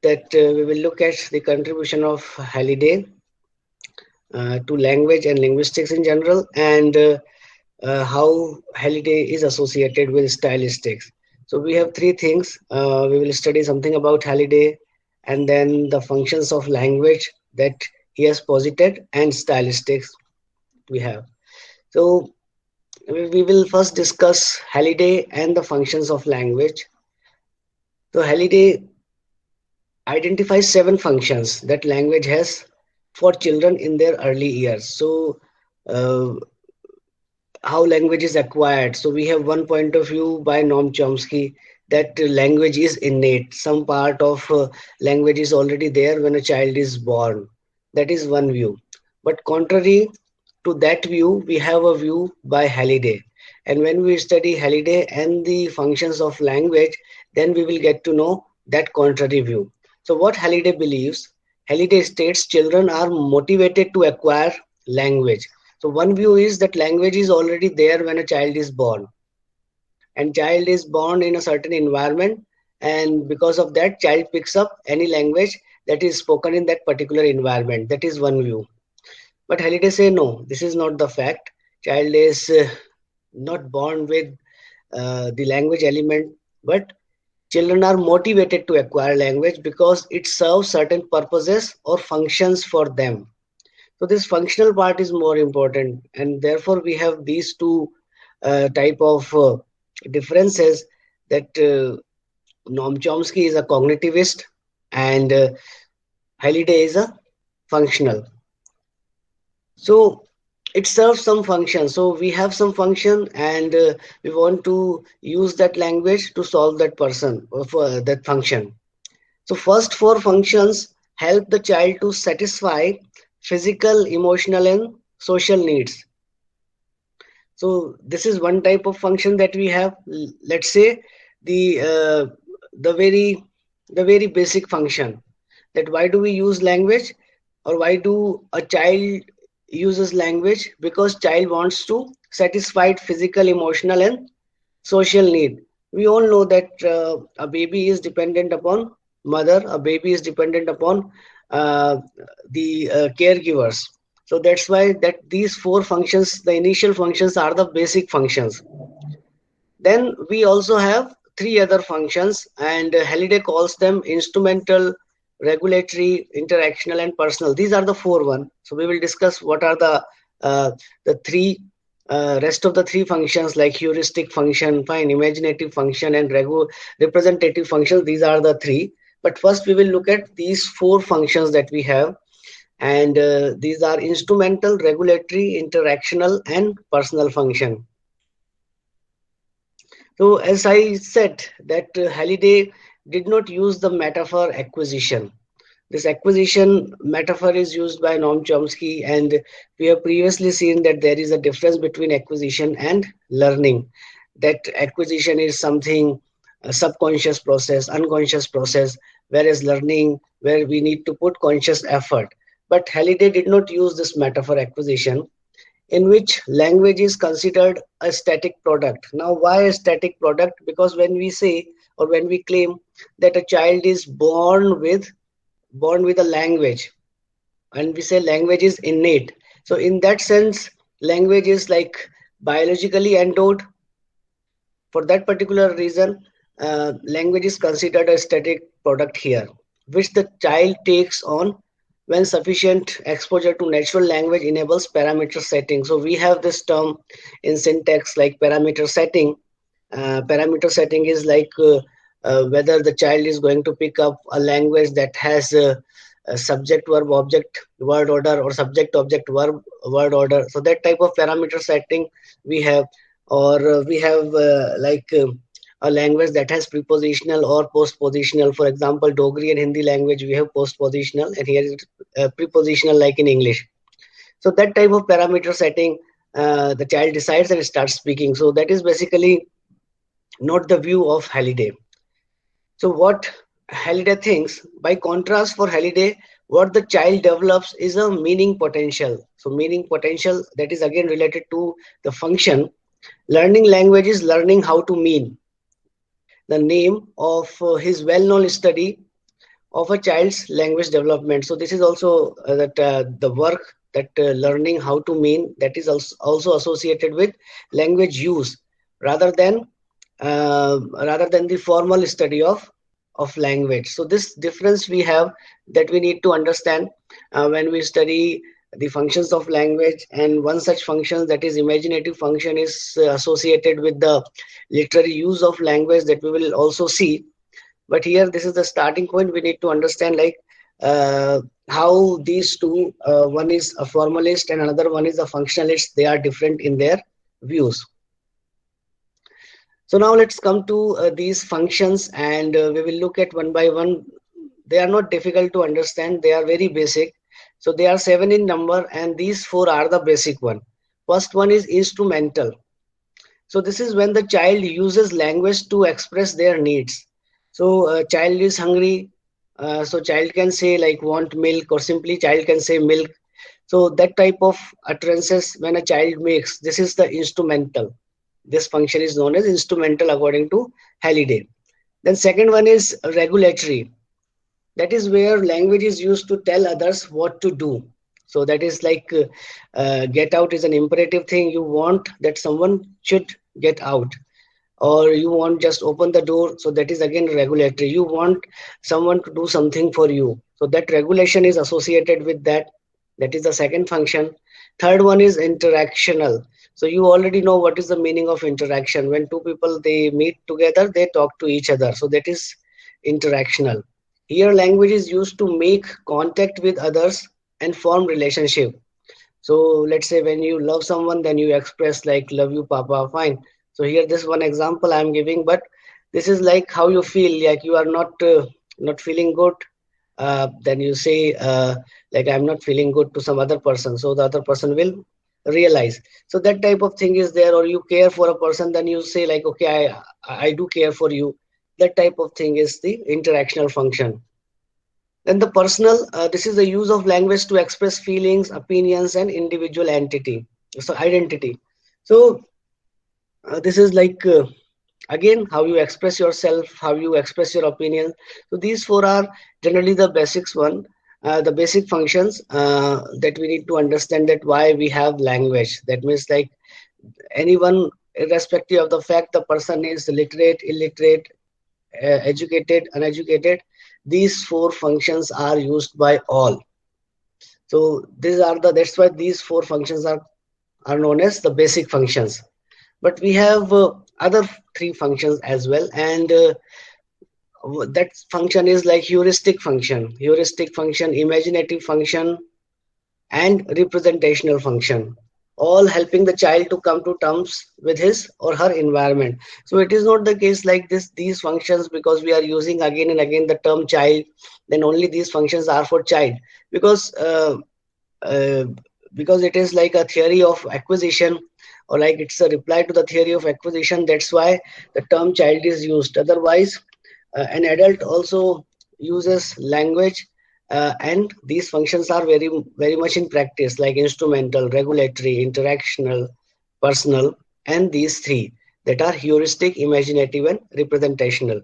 that we will look at the contribution of Halliday to language and linguistics in general, and how Halliday is associated with stylistics. So we have three things. We will study something about Halliday, and then the functions of language that he has posited, and stylistics we have. So we will first discuss Halliday and the functions of language. So Halliday identifies 7 functions that language has for children in their early years. So uh, how language is acquired. So we have one point of view by Noam Chomsky that language is innate. Some part of language is already there when a child is born. That is one view. But contrary to that view, we have a view by Halliday. And when we study Halliday and the functions of language, then we will get to know that contrary view. So what Halliday believes, Halliday states children are motivated to acquire language. So one view is that language is already there when a child is born, and child is born in a certain environment, and because of that child picks up any language that is spoken in that particular environment. That is one view. But Halliday say no, this is not the fact. Child is not born with the language element, but children are motivated to acquire language because it serves certain purposes or functions for them. So this functional part is more important, and therefore we have these two type of differences. That Noam Chomsky is a cognitivist, and Halliday is a functional. So it serves some function. So we have some function, and we want to use that language to solve that person or for that function. So first 4 functions help the child to satisfy physical, emotional, and social needs. So this is one type of function that we have. Let's say the the very the very basic function, that why do we use language, or why do a child uses language? Because child wants to satisfy physical, emotional, and social need. We all know that a baby is dependent upon mother, a baby is dependent upon uh, the caregivers. So that's why that these 4 functions, the initial functions, are the basic functions. Then we also have 3 other functions, and Halliday calls them instrumental, regulatory, interactional, and personal. These are the 4 one. So we will discuss what are the three rest of the 3 functions, like heuristic function, fine, imaginative function, and representative function. These are the 3. But first we will look at these 4 functions that we have, and these are instrumental, regulatory, interactional, and personal function. So as I said, that Halliday did not use the metaphor acquisition. This acquisition metaphor is used by Noam Chomsky, and we have previously seen that there is a difference between acquisition and learning. That acquisition is something, a subconscious process, unconscious process, whereas learning, where we need to put conscious effort. But Halliday did not use this metaphor acquisition, in which language is considered a static product. Now, why a static product? Because when we say, or when we claim that a child is born with a language, and we say language is innate, so in that sense language is like biologically endowed. For that particular reason, language is considered a static product here, which the child takes on when sufficient exposure to natural language enables parameter setting. So we have this term in syntax like parameter setting. Parameter setting is like whether the child is going to pick up a language that has a subject verb object word order, or subject object verb word order. So that type of parameter setting we have. Or we have a language that has prepositional or postpositional. For example, Dogri and Hindi language, we have postpositional, and here is prepositional, like in English. So that type of parameter setting, the child decides and starts speaking. So that is basically not the view of Halliday. So what Halliday thinks, by contrast, for Halliday, what the child develops is a meaning potential. So meaning potential, that is again related to the function. Learning language is learning how to mean. The name of his well-known study of a child's language development. So this is also that the work that learning how to mean, that is also associated with language use rather than the formal study of language. So this difference we have, that we need to understand when we study the functions of language. And one such function, that is imaginative function, is associated with the literary use of language, that we will also see. But here, this is the starting point. We need to understand like how these two, one is a formalist and another one is a functionalist, they are different in their views. So now let's come to these functions, and we will look at one by one. They are not difficult to understand, they are very basic. So they are 7 in number, and these 4 are the basic one. First one is instrumental. So this is when the child uses language to express their needs. So child is hungry, so child can say like want milk, or simply child can say milk. So that type of utterances when a child makes, this is the instrumental. This function is known as instrumental according to Halliday. Then second one is regulatory. That is where language is used to tell others what to do. So that is like get out is an imperative thing. You want that someone should get out, or you want just open the door. So that is again regulatory. You want someone to do something for you. So that regulation is associated with that. That is the second function. Third one is interactional. So you already know what is the meaning of interaction. When two people, they meet together, they talk to each other. So that is interactional. Here language is used to make contact with others and form relationship. So let's say when you love someone, then you express like love you papa, fine. So here this one example I am giving, but this is like how you feel, like you are not feeling good, then you say like I'm not feeling good to some other person, so the other person will realize. So that type of thing is there. Or you care for a person, then you say like okay, I do care for you. That type of thing is the interactional function. Then the personal, this is the use of language to express feelings, opinions, and individual entity, so identity. So this is like again how you express yourself, how you express your opinion. So these 4 are generally the basics one, the basic functions that we need to understand, that why we have language. That means like anyone, irrespective of the fact the person is literate, illiterate, educated, uneducated, these 4 functions are used by all. So these are the, that's why these 4 functions are known as the basic functions. But we have other 3 functions as well, and that function is like heuristic function, imaginative function, and representational function, all helping the child to come to terms with his or her environment. So it is not the case like this, these functions, because we are using again and again the term child, then only these functions are for child, because uh, because it is like a theory of acquisition, or like it's a reply to the theory of acquisition. That's why the term child is used. Otherwise an adult also uses language, and these functions are very much in practice, like instrumental, regulatory, interactional, personal, and these 3 that are heuristic, imaginative, and representational.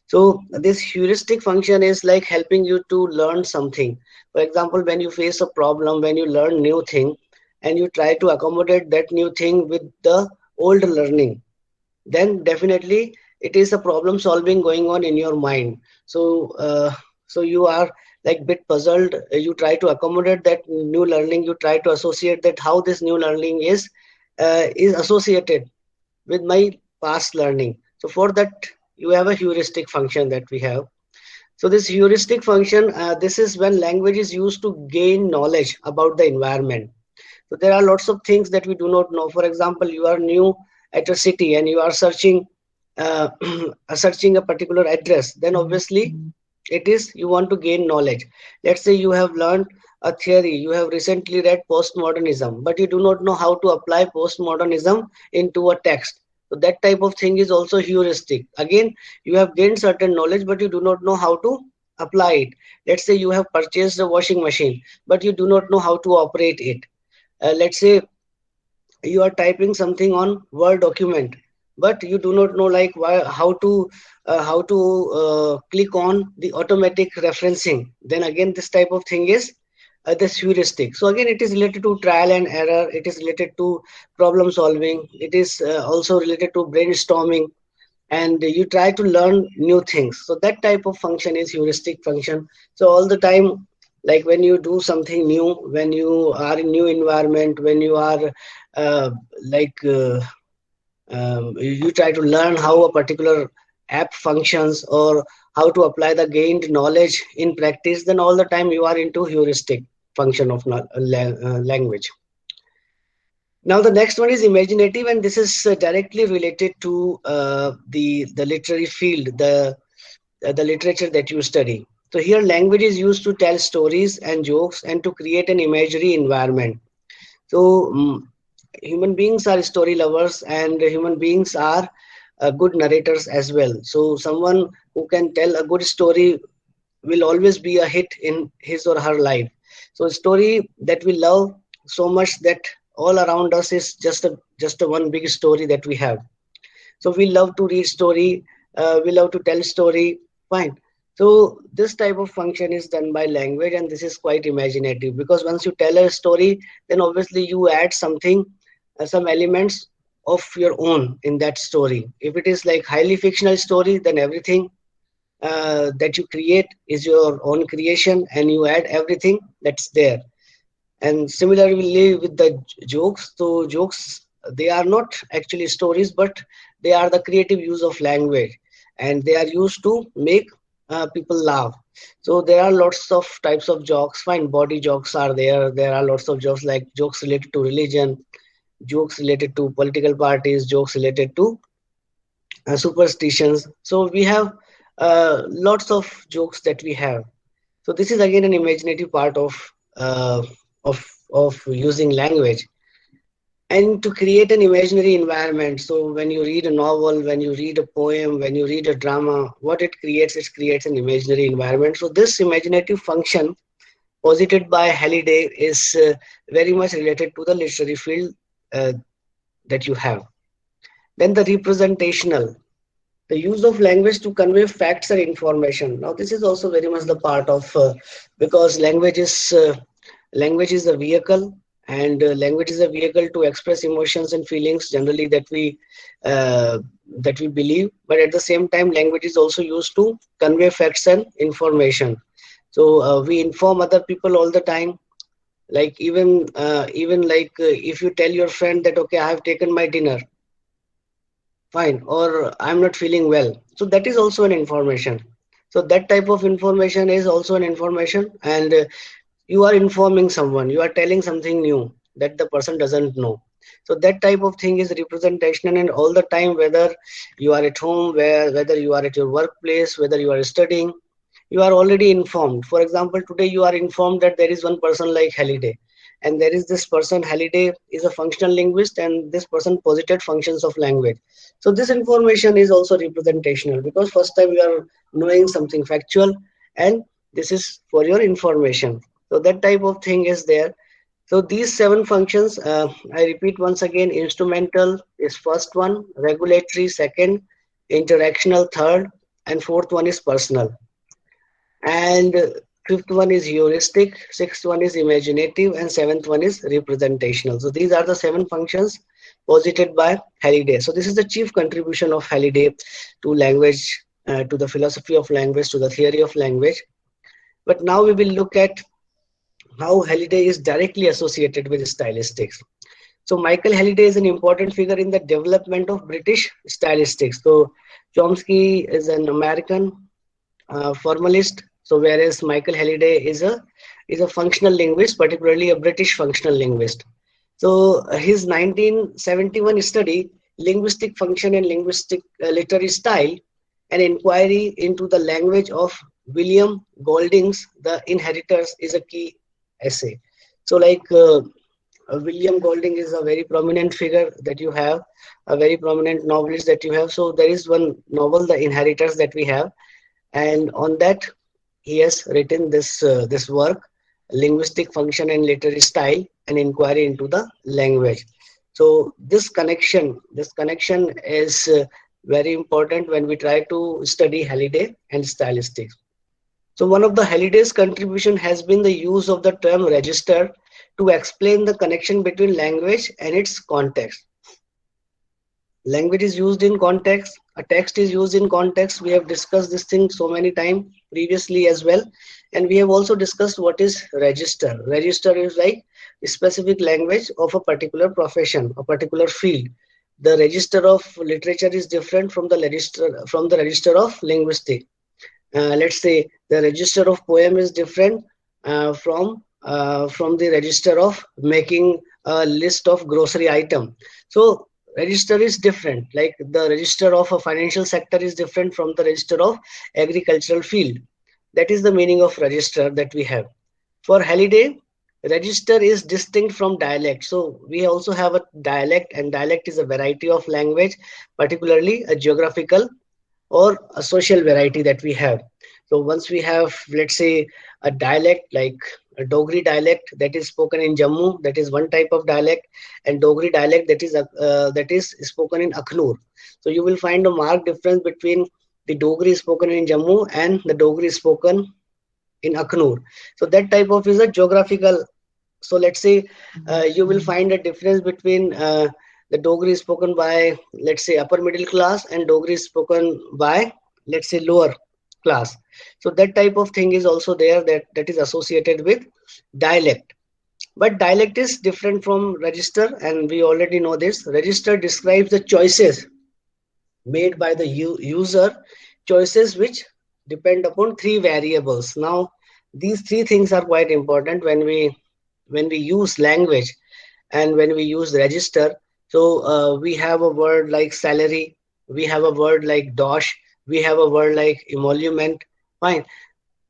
So this heuristic function is like helping you to learn something. For example, when you face a problem, when you learn new thing, and you try to accommodate that new thing with the old learning, then definitely it is a problem solving going on in your mind. So so you are like bit puzzled. You try to accommodate that new learning, you try to associate that how this new learning is associated with my past learning. So for that you have a heuristic function that we have. So this heuristic function, this is when language is used to gain knowledge about the environment. So there are lots of things that we do not know. For example, you are new at a city and you are searching uh, searching a particular address, then obviously it is you want to gain knowledge. Let's say you have learned a theory, you have recently read postmodernism, but you do not know how to apply postmodernism into a text. So that type of thing is also heuristic. Again, you have gained certain knowledge, but you do not know how to apply it. Let's say you have purchased a washing machine, but you do not know how to operate it. Let's say you are typing something on Word document, but you do not know like why, how to click on the automatic referencing. Then again, this type of thing is this heuristic. So again, it is related to trial and error, it is related to problem solving, it is also related to brainstorming, and you try to learn new things. So that type of function is heuristic function. So all the time, like when you do something new, when you are in new environment, when you are uh, like you try to learn how a particular app functions, or how to apply the gained knowledge in practice, then all the time you are into heuristic function of language. Now the next one is imaginative, and this is directly related to the literary field, the literature that you study. So here language is used to tell stories and jokes and to create an imaginary environment. So human beings are story lovers, and human beings are good narrators as well. So someone who can tell a good story will always be a hit in his or her life. So a story that we love so much that all around us is just a one big story that we have. So we love to read story, we love to tell story, fine. So this type of function is done by language, and this is quite imaginative, because once you tell a story, then obviously you add something, some elements of your own in that story. If it is like highly fictional story, then everything that you create is your own creation, and you add everything that's there. And similarly with the jokes, so jokes, they are not actually stories, but they are the creative use of language, and they are used to make people laugh. So there are lots of types of jokes. Fine, body jokes are there. There are lots of jokes, like jokes related to religion, jokes related to political parties, jokes related to superstitions. So we have lots of jokes that we have. So this is again an imaginative part uh, of using language, and to create an imaginary environment. So when you read a novel, when you read a poem, when you read a drama, what it creates an imaginary environment. So this imaginative function posited by Halliday is very much related to the literary field uh, that you have. Then the representational, the use of language to convey facts or information. Now this is also very much the part of because language is a vehicle, and language is a vehicle to express emotions and feelings generally uh, that we believe, but at the same time language is also used to convey facts and information. So we inform other people all the time, like even like if you tell your friend that okay, I have taken my dinner, fine, or I'm not feeling well, so that is also an information. So that type of information is also an information, and you are informing someone, you are telling something new that the person doesn't know. So that type of thing is representation, and all the time, whether you are at home, whether you are at your workplace, whether you are studying, you are already informed. For example, today you are informed that there is one person like Halliday, and there is this person. Halliday is a functional linguist, and this person posited functions of language. So this information is also representational, because first time you are knowing something factual, and this is for your information. So that type of thing is there. So these seven functions, I repeat once again: instrumental is first one, regulatory second, interactional third, and fourth one is personal. And fifth one is heuristic, sixth one is imaginative, and seventh one is representational. So these are the seven functions posited by Halliday. So this is the chief contribution of Halliday to language, to the philosophy of language, to the theory of language. But now we will look at how Halliday is directly associated with stylistics. So Michael Halliday is an important figure in the development of British stylistics. So Chomsky is an American formalist. So whereas Michael Halliday is a functional linguist, particularly a British functional linguist. So his 1971 study, Linguistic Function and Linguistic Literary Style, an inquiry into the language of William Golding's The Inheritors, is a key essay. So like William Golding is a very prominent figure that you have, a very prominent novelist that you have. So there is one novel, The Inheritors, that we have, and on that he has written this work, Linguistic Function and Literary Style, an inquiry into the language. So this connection is very important when we try to study Halliday and stylistics. So one of the Halliday's contribution has been the use of the term register to explain the connection between language and its context. Language is used in context, a text is used in context. We have discussed this thing so many times previously as well, and we have also discussed what is register is like a specific language of a particular profession, a particular field. The register of literature is different from the register of linguistics. Let's say the register of poem is different from the register of making a list of grocery item. So register is different, like the register of a financial sector is different from the register of agricultural field. That is the meaning of register that we have. For Halliday, register is distinct from dialect. So we also have a dialect, and dialect is a variety of language, particularly a geographical or a social variety that we have. So once we have, let's say, a dialect like a Dogri dialect that is spoken in Jammu, that is one type of dialect, and Dogri dialect that is spoken in Akhnur. So you will find a marked difference between the Dogri spoken in Jammu and the Dogri spoken in Akhnur. So that type of is a geographical. So let's say you will find a difference between the Dogri spoken by, let's say, upper middle class and Dogri spoken by, let's say, lower class. So that type of thing is also there, that is associated with dialect. But dialect is different from register, and we already know this. Register describes the choices made by the user, choices which depend upon three variables. Now these three things are quite important when we use language and when we use register. So we have a word like salary, we have a word like dosh, we have a word like emolument. Fine.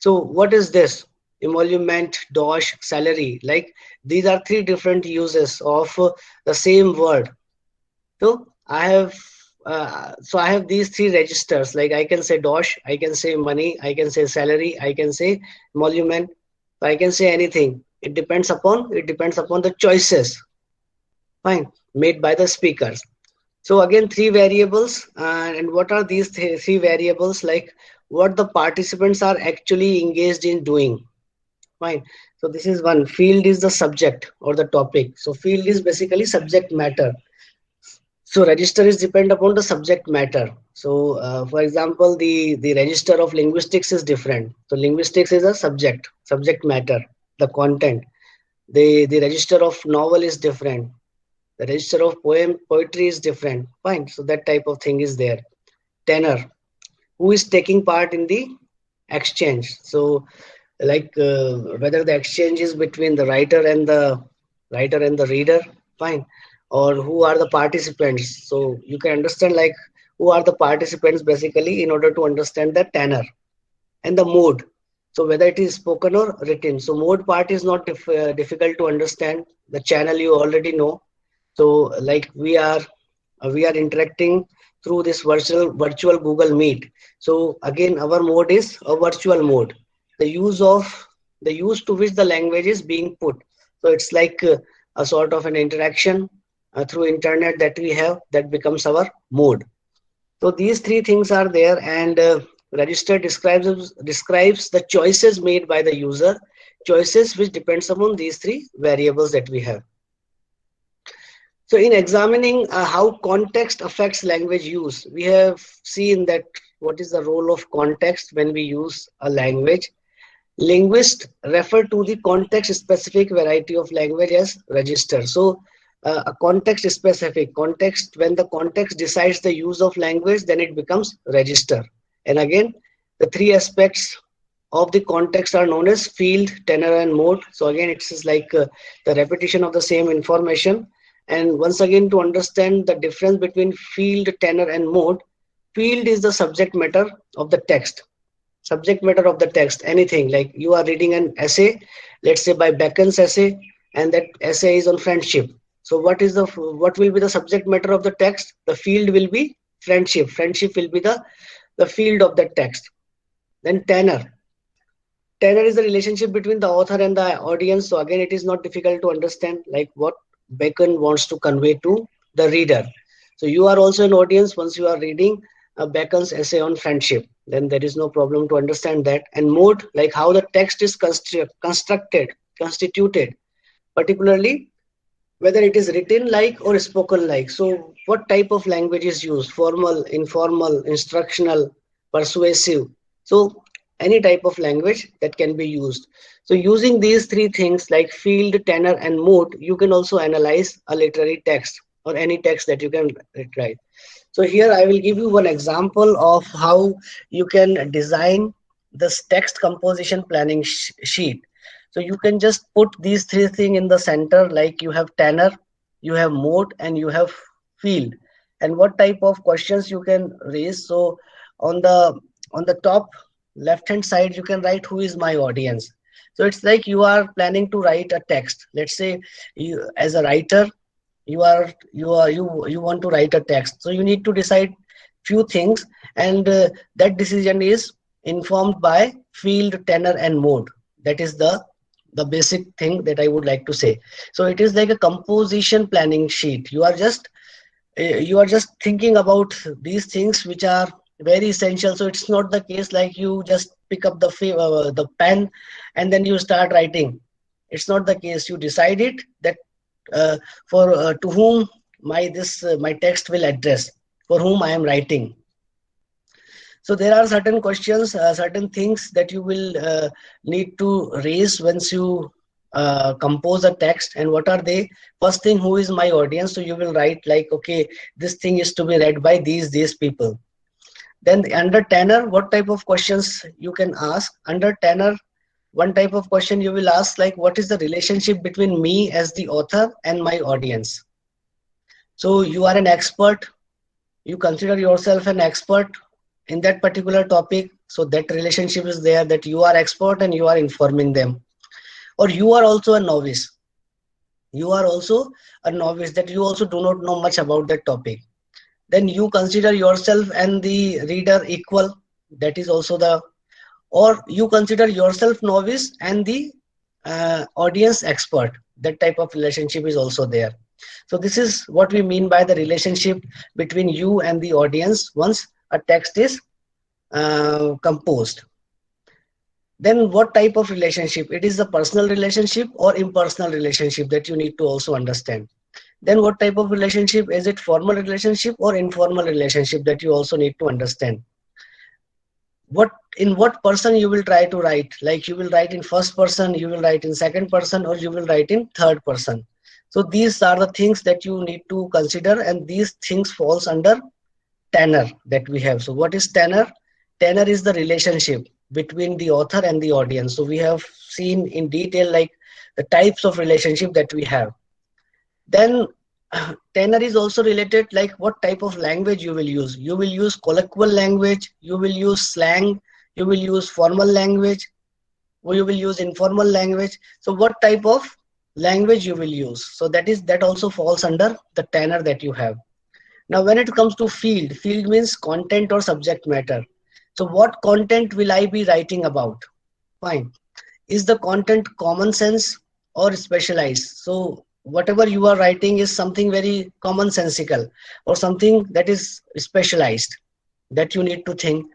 So what is this? Emolument, dosh, salary. Like these are three different uses of the same word. So I have these three registers. Like I can say dosh, I can say money, I can say salary, I can say emolument. So I can say anything. It depends upon the choices, fine, made by the speakers. So again, three variables, and what are these three variables? Like what the participants are actually engaged in doing. Fine. So this is one. Field is the subject or the topic. So field is basically subject matter. So register is depend upon the subject matter. So for example, the register of linguistics is different. So linguistics is a subject matter, the content. The register of novel is different. The register of poetry is different. Fine. So that type of thing is there. Tenor, who is taking part in the exchange. So like whether the exchange is between the writer and the reader, fine, or who are the participants. So you can understand like who are the participants basically in order to understand the tenor. And the mode, so whether it is spoken or written. So mode part is not difficult to understand. The channel you already know. So like we are interacting through this virtual Google Meet. So again, our mode is a virtual mode. The use to which the language is being put. So it's like a sort of an interaction through internet that we have, that becomes our mode. So these three things are there, and register describes the choices made by the user, choices which depends upon these three variables that we have. So in examining how context affects language use, we have seen that what is the role of context when we use a language. Linguists refer to the context-specific variety of language as register. So a context-specific context, when the context decides the use of language, then it becomes register. And again, the three aspects of the context are known as field, tenor, and mode. So again, it is like the repetition of the same information. And once again, to understand the difference between field, tenor, and mode, field is the subject matter of the text. Subject matter of the text, anything like you are reading an essay, let's say by Bacon's essay, and that essay is on friendship. So what will be the subject matter of the text? The field will be friendship. Friendship will be the field of the text. Then tenor. Tenor is the relationship between the author and the audience. So again, it is not difficult to understand like what Bacon wants to convey to the reader. So you are also an audience once you are reading Bacon's essay on friendship. Then there is no problem to understand that. And mode, like how the text is constituted, particularly whether it is written like or spoken like. So what type of language is used? Formal, informal, instructional, persuasive. So any type of language that can be used. So using these three things like field, tenor, and mood, you can also analyze a literary text or any text that you can write. So here I will give you one example of how you can design this text composition planning sheet. So you can just put these three things in the center, like you have tenor, you have mode, and you have field. And what type of questions you can raise. So on the top left hand side, you can write who is my audience. So it's like you are planning to write a text. Let's say you as a writer, you want to write a text, so you need to decide few things, and that decision is informed by field, tenor, and mode. That is the basic thing that I would like to say. So it is like a composition planning sheet. You are just thinking about these things which are very essential. So it's not the case like you just pick up the pen and then you start writing. It's not the case. You decide it that for to whom my text will address, for whom I am writing. So there are certain questions, certain things that you will need to raise once you compose a text. And what are they? First thing, who is my audience? So you will write like, okay, this thing is to be read by these people. Then under tenor, what type of questions you can ask? Under tenor, one type of question you will ask like, what is the relationship between me as the author and my audience? So you are an expert, you consider yourself an expert in that particular topic, so that relationship is there, that you are expert and you are informing them. Or you are also a novice, that you also do not know much about that topic. Then you consider yourself and the reader equal, that is also the, or you consider yourself novice and the audience expert. That type of relationship is also there. So this is what we mean by the relationship between you and the audience once a text is composed. Then what type of relationship? It is a personal relationship or impersonal relationship that you need to also understand. Then what type of relationship? Is it formal relationship or informal relationship? That you also need to understand. In what person you will try to write, like you will write in first person, you will write in second person, or you will write in third person. So these are the things that you need to consider, and these things falls under tenor that we have. So what is tenor? Tenor is the relationship between the author and the audience. So we have seen in detail like the types of relationship that we have. Then tenor is also related like what type of language you will use. You will use colloquial language, you will use slang, you will use formal language, or you will use informal language. So what type of language you will use? So that also falls under the tenor that you have. Now when it comes to field means content or subject matter. So what content will I be writing about? Fine. Is the content common sense or specialized? So whatever you are writing is something very commonsensical or something that is specialized, that you need to think.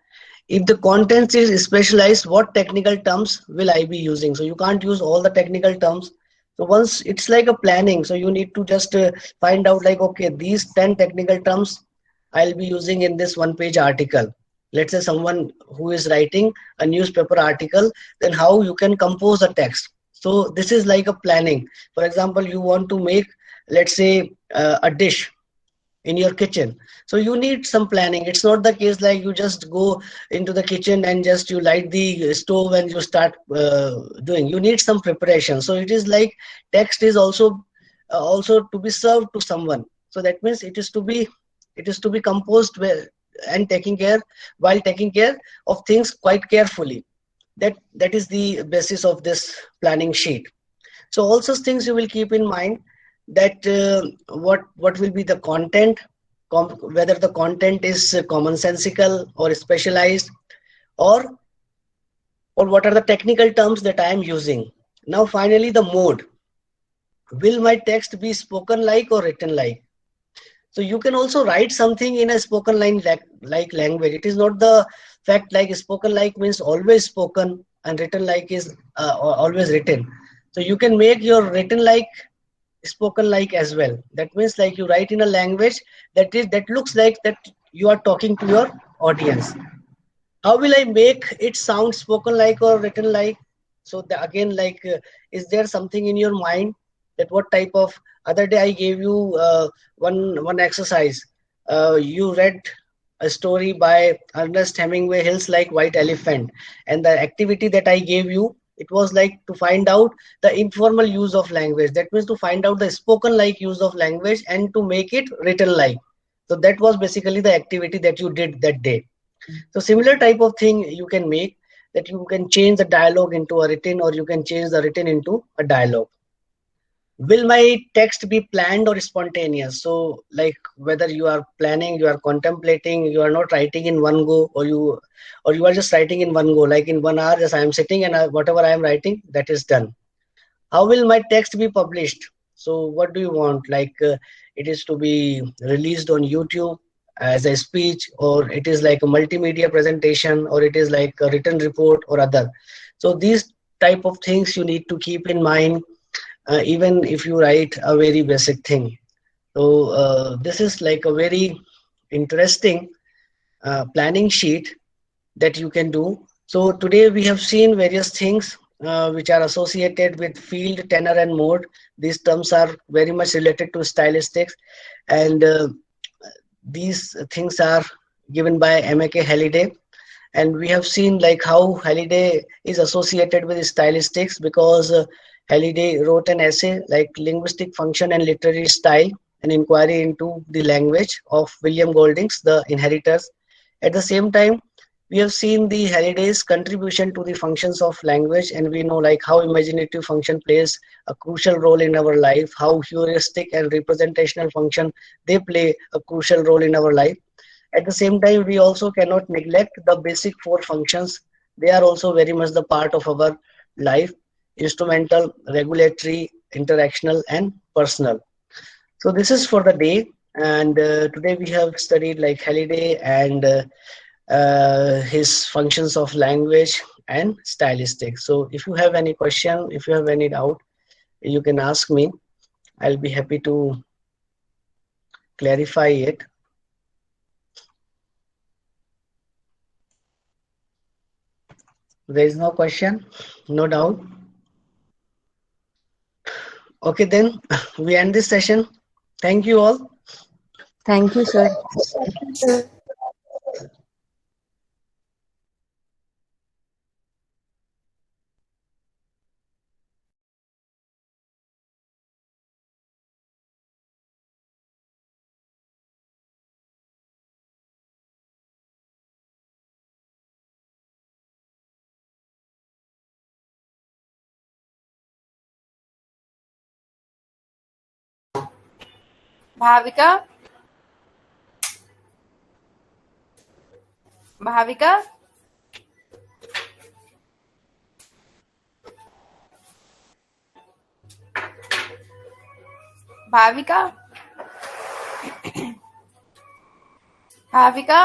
If the content is specialized, what technical terms will I be using? So you can't use all the technical terms. So once it's like a planning, so you need to just find out like, okay, these 10 technical terms I'll be using in this one-page article. Let's say someone who is writing a newspaper article, then how you can compose a text. So this is like a planning. For example, you want to make, let's say, a dish in your kitchen. So you need some planning. It's not the case like you just go into the kitchen and just you light the stove and you start doing. You need some preparation. So it is like text is also to be served to someone. So that means it is to be composed well and taking care of things quite carefully. That is the basis of this planning sheet. So all such things you will keep in mind, that what will be the content, whether the content is commonsensical or specialized, or what are the technical terms that I am using. Now finally the mode. Will my text be spoken like or written like? So you can also write something in a spoken line like language. It is not the fact like spoken like means always spoken and written like is always written. So you can make your written like spoken like as well. That means like you write in a language that looks like that you are talking to your audience. How will I make it sound spoken like or written like? So again, like, is there something in your mind that what type of? Other day I gave you one exercise. You read a story by Ernest Hemingway, Hills Like White Elephant, and the activity that I gave you, it was like to find out the informal use of language. That means to find out the spoken like use of language and to make it written like. So that was basically the activity that you did that day. So similar type of thing you can make, that you can change the dialogue into a written, or you can change the written into a dialogue. Will my text be planned or spontaneous? So like whether you are planning, you are contemplating, you are not writing in one go, or you are just writing in one go, like in 1 hour, just I am sitting and whatever I am writing, that is done. How will my text be published? So what do you want? Like it is to be released on YouTube as a speech, or it is like a multimedia presentation, or it is like a written report or other. So these type of things you need to keep in mind, even if you write a very basic thing. So this is like a very interesting planning sheet that you can do. So today we have seen various things which are associated with field, tenor, and mode. These terms are very much related to stylistics, and these things are given by M.A.K. Halliday. And we have seen like how Halliday is associated with stylistics, because Halliday wrote an essay like Linguistic Function and Literary Style, an inquiry into the language of William Golding's The Inheritors. At the same time, we have seen the Halliday's contribution to the functions of language, and we know like how imaginative function plays a crucial role in our life, how heuristic and representational function, they play a crucial role in our life. At the same time, we also cannot neglect the basic four functions. They are also very much the part of our life: instrumental, regulatory, interactional, and personal. So this is for the day, and today we have studied like Halliday and his functions of language and stylistics. So if you have any question, if you have any doubt, you can ask me. I'll be happy to clarify it. There is no question, no doubt. Okay, then we end this session. Thank you all. Thank you, sir. Bhavika Bhavika Bhavika Bhavika